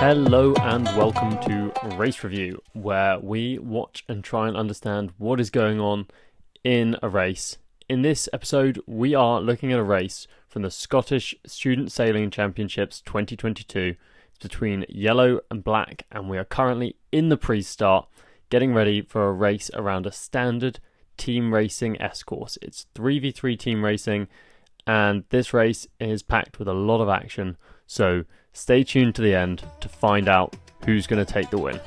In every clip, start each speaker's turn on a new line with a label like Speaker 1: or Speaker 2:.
Speaker 1: Hello and welcome to Race Review, where we watch and try and understand what is going on in a race. In this episode, we are looking at a race from the Scottish Student Sailing Championships 2022. It's between yellow and black, and we are currently in the pre-start, getting ready for a race around a standard team racing S-course. It's 3v3 team racing, and this race is packed with a lot of action, so stay tuned to the end to find out who's going to take the win.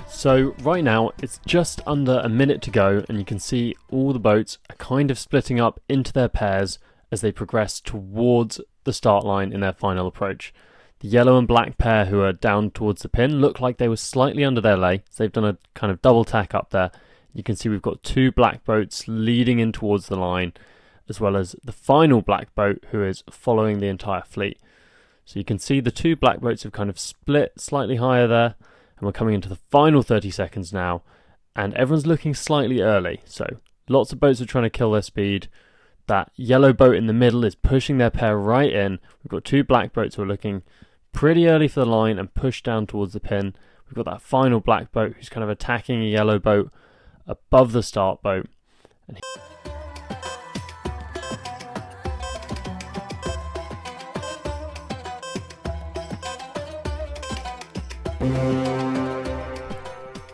Speaker 1: So right now it's just under a minute to go, and you can see all the boats are kind of splitting up into their pairs as they progress towards the start line in their final approach. The yellow and black pair who are down towards the pin look like they were slightly under their lay, so they've done a kind of double tack up there. You can see we've got two black boats leading in towards the line, as well as the final black boat who is following the entire fleet. So you can see the two black boats have kind of split slightly higher there, and we're coming into the final 30 seconds now, and everyone's looking slightly early. So lots of boats are trying to kill their speed. That yellow boat in the middle is pushing their pair right in. We've got two black boats who are looking pretty early for the line and pushed down towards the pin. We've got that final black boat who's kind of attacking a yellow boat above the start boat.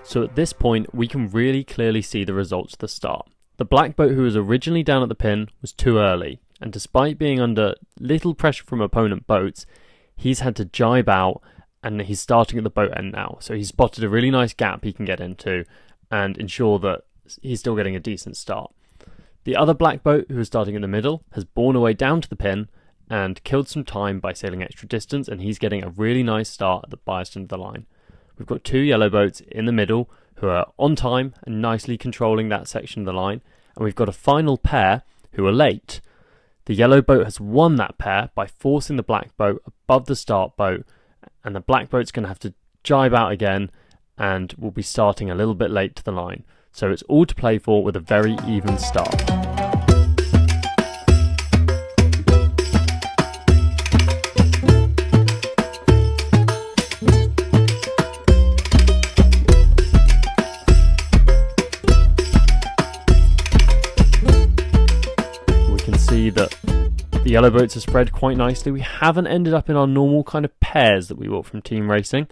Speaker 1: So at this point we can really clearly see the results at the start. The black boat who was originally down at the pin was too early, and despite being under little pressure from opponent boats, he's had to jibe out, and he's starting at the boat end now. So he's spotted a really nice gap he can get into and ensure that he's still getting a decent start. The other black boat, who was starting in the middle, has borne away down to the pin and killed some time by sailing extra distance, and he's getting a really nice start at the biased end of the line. We've got two yellow boats in the middle who are on time and nicely controlling that section of the line, and we've got a final pair who are late. The yellow boat has won that pair by forcing the black boat above the start boat, and the black boat's going to have to jibe out again and will be starting a little bit late to the line. So it's all to play for with a very even start. We can see that the yellow boats are spread quite nicely. We haven't ended up in our normal kind of pairs that we want from team racing.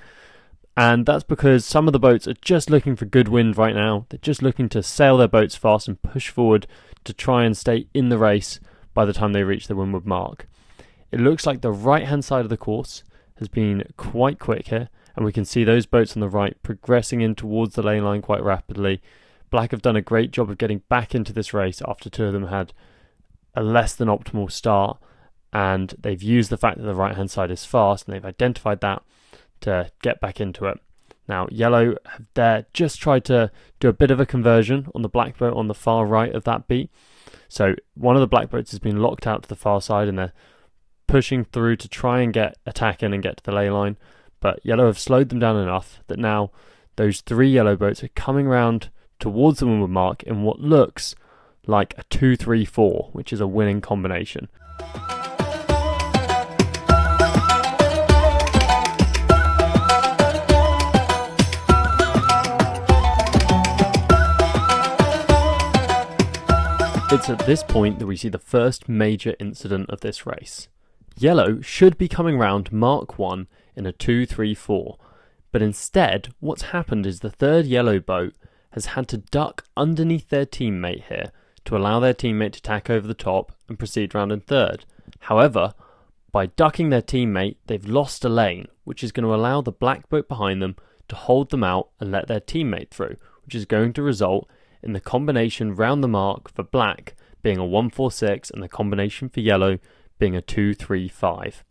Speaker 1: And that's because some of the boats are just looking for good wind right now. They're just looking to sail their boats fast and push forward to try and stay in the race by the time they reach the windward mark. It looks like the right-hand side of the course has been quite quick here, and we can see those boats on the right progressing in towards the lane line quite rapidly. Black have done a great job of getting back into this race after two of them had a less than optimal start, and they've used the fact that the right-hand side is fast, and they've identified that to get back into it. Now yellow have there just tried to do a bit of a conversion on the black boat on the far right of that beat. So one of the black boats has been locked out to the far side, and they're pushing through to try and get attack in and get to the ley line, but yellow have slowed them down enough that now those three yellow boats are coming round towards the windward mark in what looks like a 2-3-4, which is a winning combination. It's at this point that we see the first major incident of this race. Yellow should be coming round Mark 1 in a 2-3-4, but instead what's happened is the third yellow boat has had to duck underneath their teammate here to allow their teammate to tack over the top and proceed round in third. However, by ducking their teammate, they've lost a lane, which is going to allow the black boat behind them to hold them out and let their teammate through, which is going to result in the combination round the mark for black being a 1-4-6 and the combination for yellow being a 2-3-5.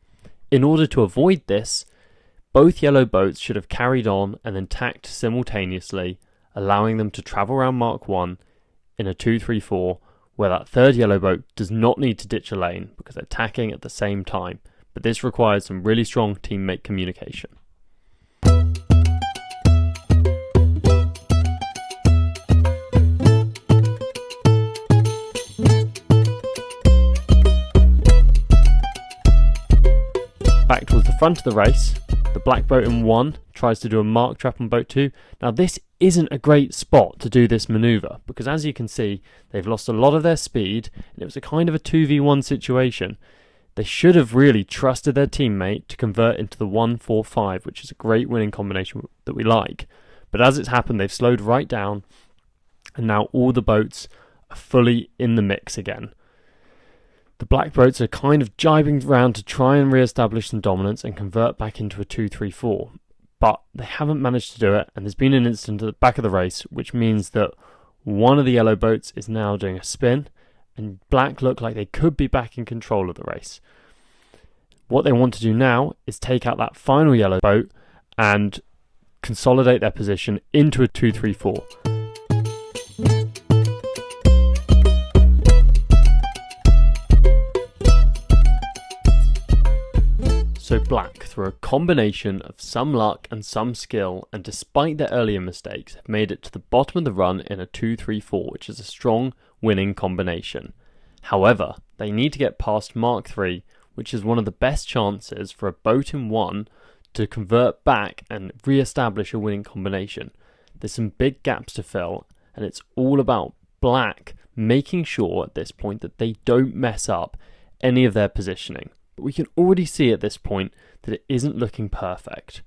Speaker 1: In order to avoid this, both yellow boats should have carried on and then tacked simultaneously, allowing them to travel around Mark 1 in a 2-3-4, where that third yellow boat does not need to ditch a lane because they're tacking at the same time. But this requires some really strong teammate communication. front of the race. The black boat in 1 tries to do a mark trap on boat 2. Now this isn't a great spot to do this manoeuvre, because as you can see, they've lost a lot of their speed, and it was a kind of a 2v1 situation. They should have really trusted their teammate to convert into the 1-4-5, which is a great winning combination that we like. But as it's happened, they've slowed right down, and now all the boats are fully in the mix again. The black boats are kind of jibing around to try and re-establish some dominance and convert back into a 2-3-4, but they haven't managed to do it, and there's been an incident at the back of the race, which means that one of the yellow boats is now doing a spin, and black look like they could be back in control of the race. What they want to do now is take out that final yellow boat and consolidate their position into a 2-3-4. So black, through a combination of some luck and some skill, and despite their earlier mistakes, have made it to the bottom of the run in a 2-3-4, which is a strong winning combination. However, they need to get past Mark 3, which is one of the best chances for a boat in 1 to convert back and re-establish a winning combination. There's some big gaps to fill, and it's all about black making sure at this point that they don't mess up any of their positioning. But we can already see at this point that it isn't looking perfect.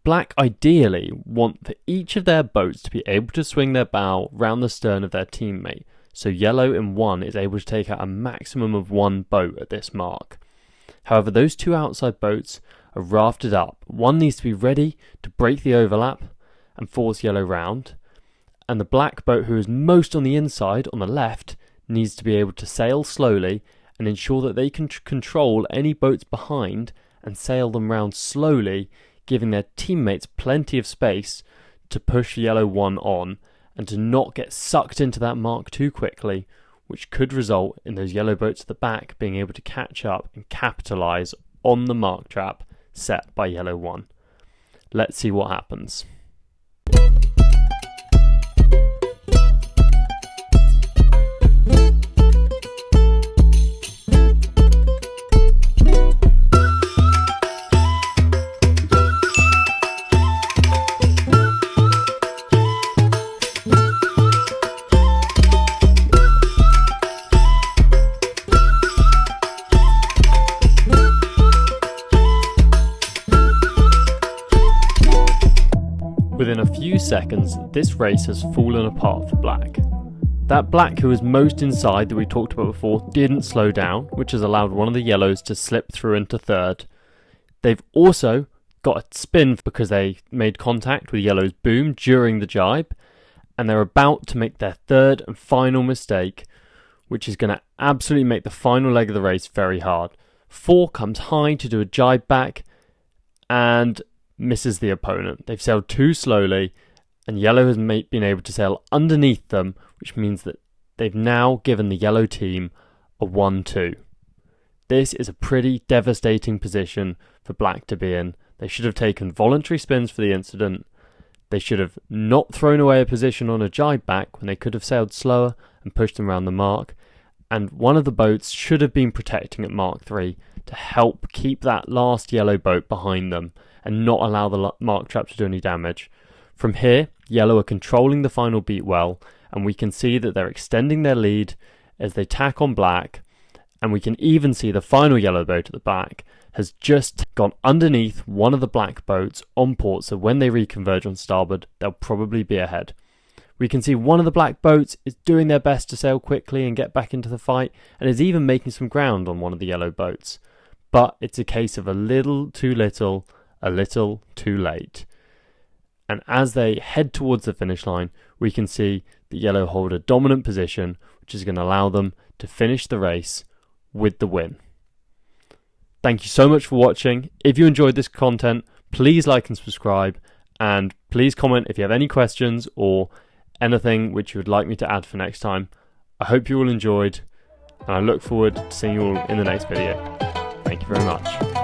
Speaker 1: Black ideally want for each of their boats to be able to swing their bow round the stern of their teammate, so yellow in 1 is able to take out a maximum of 1 boat at this mark. However, those 2 outside boats are rafted up. 1 needs to be ready to break the overlap and force yellow round, and the black boat, who is most on the inside on the left, needs to be able to sail slowly and ensure that they can control any boats behind and sail them round slowly, giving their teammates plenty of space to push yellow 1 on and to not get sucked into that mark too quickly, which could result in those yellow boats at the back being able to catch up and capitalise on the mark trap set by yellow 1. Let's see what happens. Within a few seconds, this race has fallen apart for black. That black who was most inside that we talked about before didn't slow down, which has allowed one of the yellows to slip through into 3rd. They've also got a spin because they made contact with yellow's boom during the jibe, and they're about to make their 3rd and final mistake, which is going to absolutely make the final leg of the race very hard. 4 comes high to do a jibe back and misses the opponent. They've sailed too slowly, and yellow has been able to sail underneath them, which means that they've now given the yellow team a 1-2. This is a pretty devastating position for black to be in. They should have taken voluntary spins for the incident. They should have not thrown away a position on a jibe back when they could have sailed slower and pushed them around the mark. And one of the boats should have been protecting at Mark 3 to help keep that last yellow boat behind them and not allow the mark trap to do any damage. From here, yellow are controlling the final beat well, and we can see that they're extending their lead as they tack on black, and we can even see the final yellow boat at the back has just gone underneath one of the black boats on port, so when they reconverge on starboard, they'll probably be ahead. We can see one of the black boats is doing their best to sail quickly and get back into the fight, and is even making some ground on one of the yellow boats. But it's a case of a little too little, a little too late. And as they head towards the finish line, we can see that yellow hold a dominant position, which is going to allow them to finish the race with the win. Thank you so much for watching. If you enjoyed this content, please like and subscribe, and please comment if you have any questions or anything which you would like me to add for next time. I hope you all enjoyed, and I look forward to seeing you all in the next video. Thank you very much.